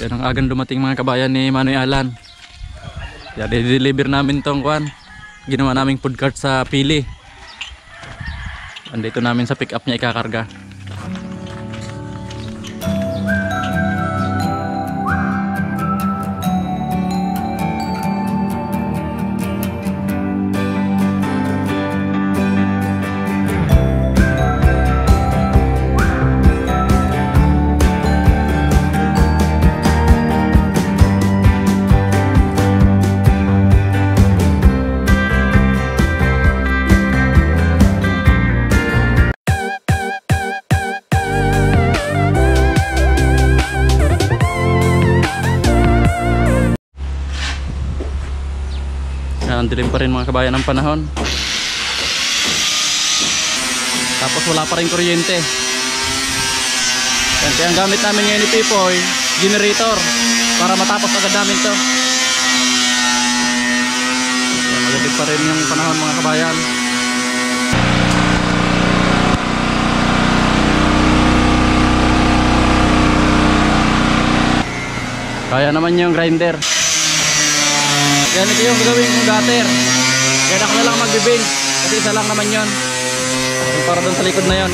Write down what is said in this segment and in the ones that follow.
Yan ang agang dumating mga kabayan ni Manoy Alan. Yan, i-deliver namin tong kuan. Ginawa naming food cart sa Pili. Andito namin sa pick up niya ikakarga. Ang dilim pa rin mga kabayan ng panahon. Tapos wala pa rin kuryente. Kaya ang gamit namin ngayon ni Pipoy, generator, para matapos agad namin to. Magdilim pa rin yung panahon mga kabayan. Kaya naman yung grinder. Yan, ito yung gagawin kong gutter. Yan, ako na lang magbibing kasi isa lang naman yon. Yung para doon sa likod na yon.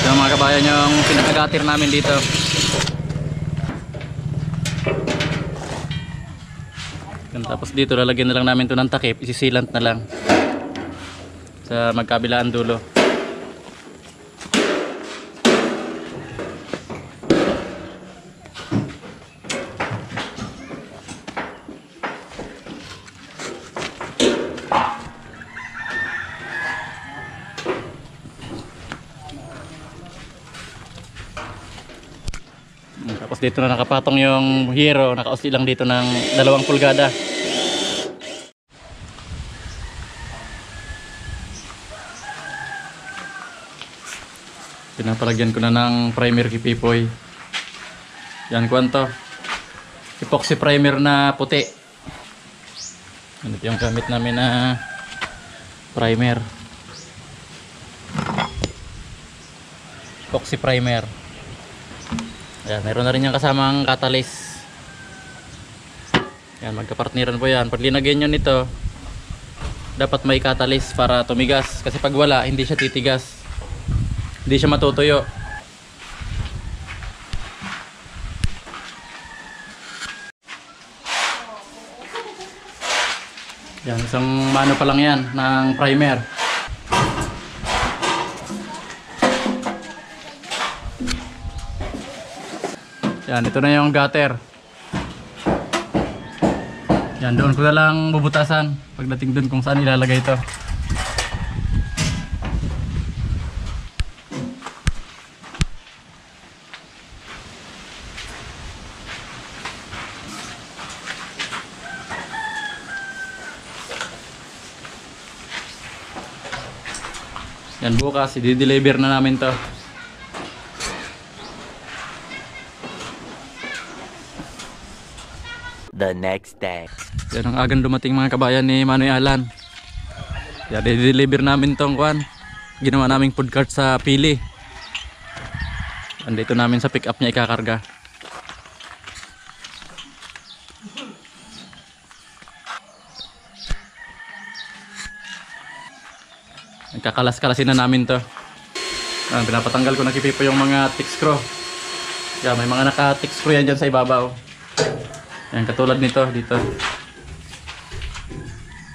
Mga kabayan yung pinakagatir namin dito. Tapos dito lalagyan na lang namin ito ng takip, isisilant na lang sa magkabilaan dulo. Tapos dito na nakapatong yung hero, nakausli lang dito ng 2 pulgada. Pinapalagyan ko na ng primer kay Pipoy. Yan, kwanto epoxy primer na puti. Ano yung gamit namin na primer, epoxy primer. Ayan, meron na rin yung kasamang catalyst. Yan, magkapartneran po yan. Pag linagyan nyo nito, dapat may catalyst para tumigas. Kasi pag wala, hindi siya titigas. Hindi siya matutuyo. Yan, isang mano pa lang yan ng primer. Yan, ito na yung gutter. Yan, doon ko na lang bubutasan pagdating doon kung saan ilalagay ito. Yan, bukas i-deliver na namin to. The next day. Yan ang agang dumating mga kabayan ni Manoy Alan. Yan, i-deliver namin tong kuan. Ginawa naming food cart sa Pili. Andito namin sa pick up niya ikakarga. Nagkakalas-kalasin na namin to. Yan, pinapatanggal ko na kipipo yung mga tick screw. Yan, may mga naka-tick screw yan dyan sa ibabaw. Yan, katulad nito dito.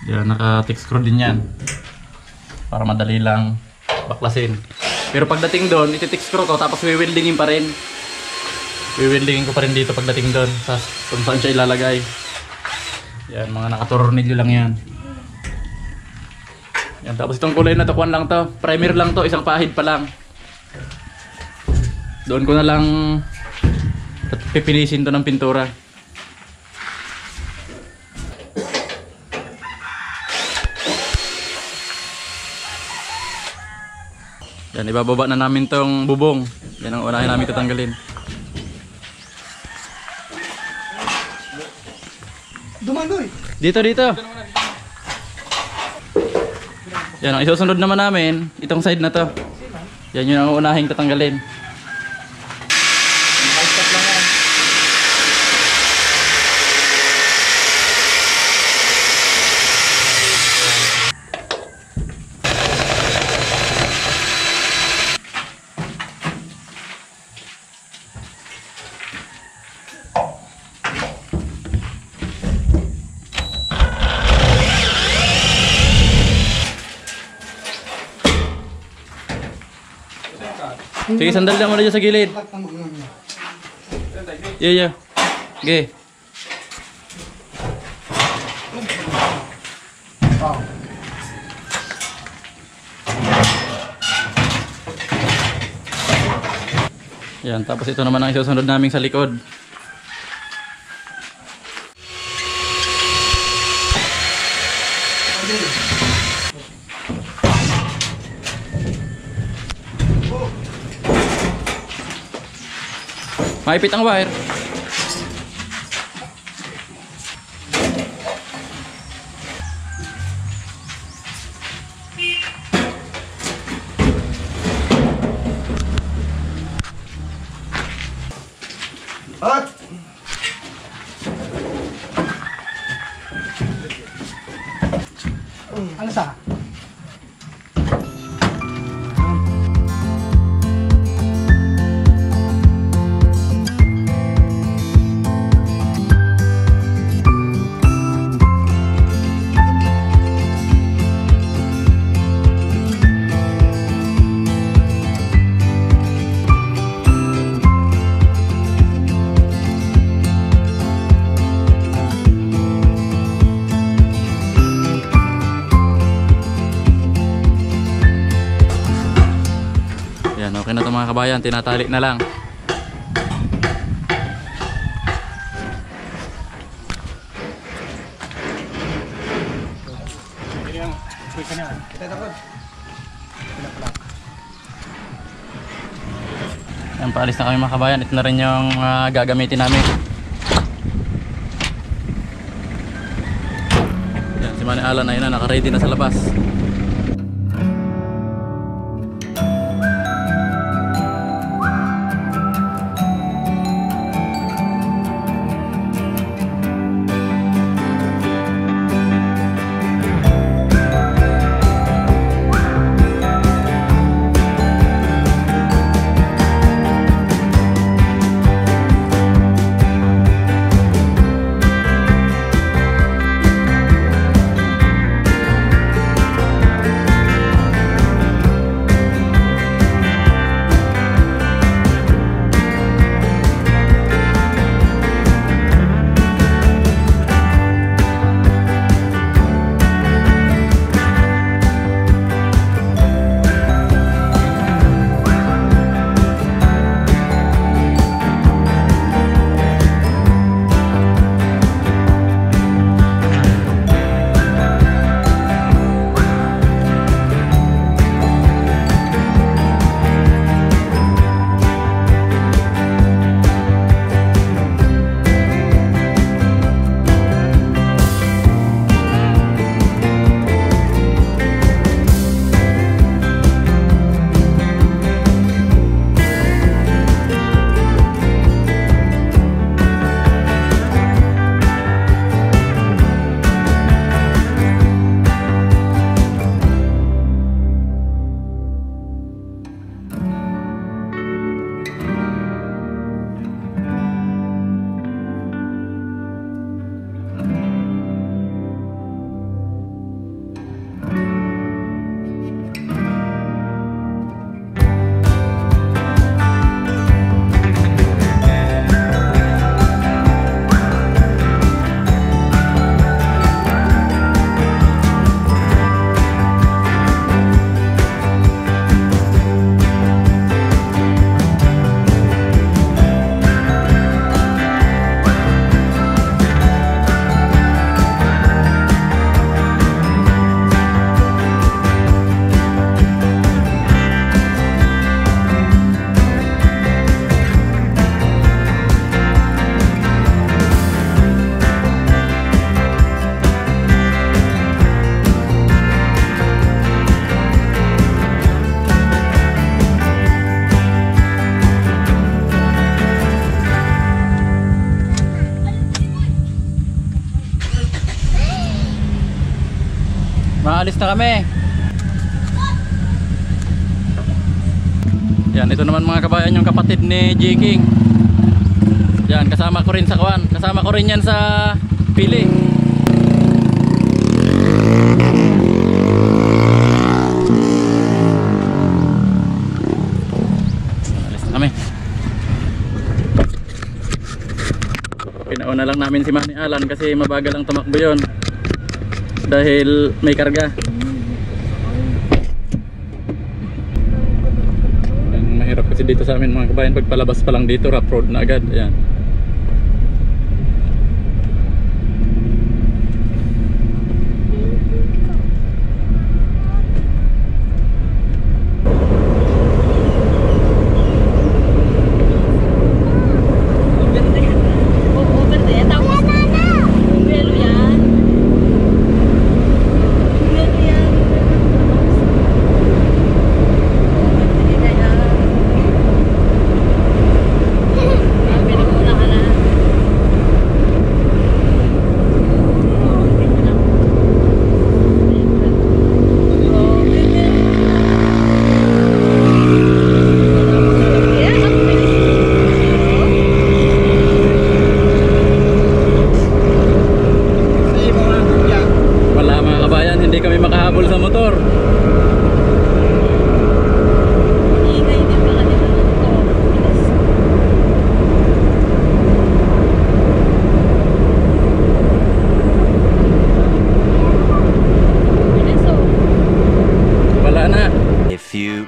Yan, naka-tick screw din yan. Para madali lang baklasin. Pero pagdating doon, iti-tick screw ko tapos wiwildingin pa rin. Wiwildingin ko pa rin dito pagdating doon. Kung saan siya ilalagay. Yan, mga nakatornilyo lang yan. Yan, tapos itong kulay na to, kuwan lang to. Primer lang to, isang pahid pa lang. Doon ko na lang pipinisin to ng pintura. Yan, ibababa na namin tong bubong. Yan ang unahin namin tatanggalin. Dumanoy! Dito, dito! Yan, ang isusunod naman namin, itong side na to. Yan yun ang unahing tatanggalin. Sige, sandal lang muna dyan sa gilid. Yeah. Okay. Yan, tapos ito naman ang isusunod namin sa likod. Maipit ang wire. At! Ano sa? Yan, okay na ito mga kabayan, tinatali na lang. Yan, paalis na kami mga kabayan. Ito na rin yung gagamitin namin. Yan, si Manny Alan ayun na, naka-ready na sa labas. Umalis na kami. Yan, ito naman mga kabayan yung kapatid ni J. King. Yan, kasama ko rin sa kuwan. Kasama ko rin yan sa pili. Umalis na kami. Pinauna lang namin si Manny Alan kasi mabagal ang tumakbo yun dahil may karga. Mahirap kasi dito sa amin mga kabayan, pagpalabas pa lang dito rough road na agad. Ayan.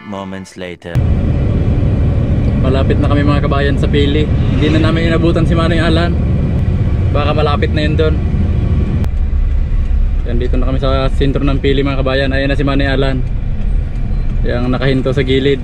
Moments later. Malapit na kami mga kabayan sa pili. Hindi na namin inabutan si Manny Alan. Baka malapit na yun doon. Yan, dito na kami sa sentro ng pili mga kabayan. Ayan na si Manny Alan, yung nakahinto sa gilid.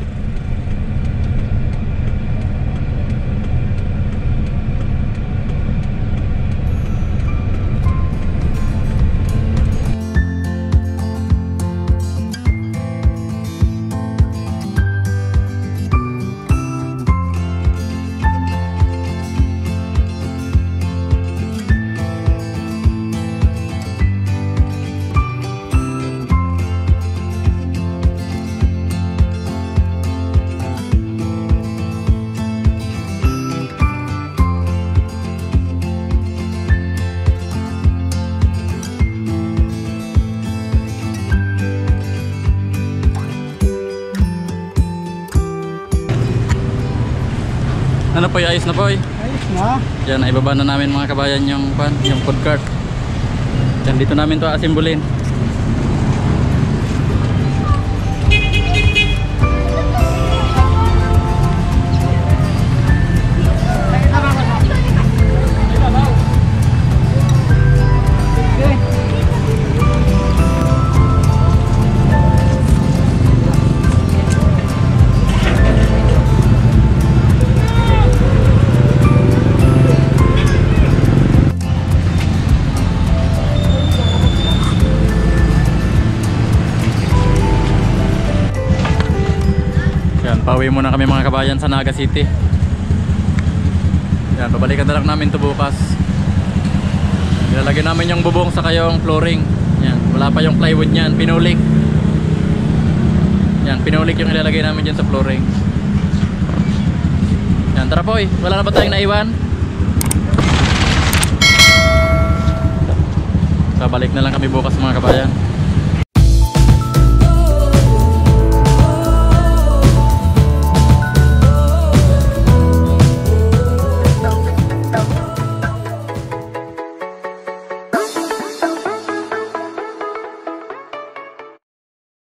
Ano po, ayos na po. Ayos na. Yan, ibaba na namin mga kabayan yung food cart. Yan, dito namin to asimbulin. Pauwi muna kami mga kabayan sa Naga City. Yan, babalikan na lang namin to bukas. Ilalagay namin yung bubong sa yung flooring. Yan, wala pa yung plywood niyan, pinulik. Yan, pinulik yung ilalagay namin dyan sa flooring. Yan, tara po, wala na ba tayong naiwan? Babalik na lang kami bukas mga kabayan.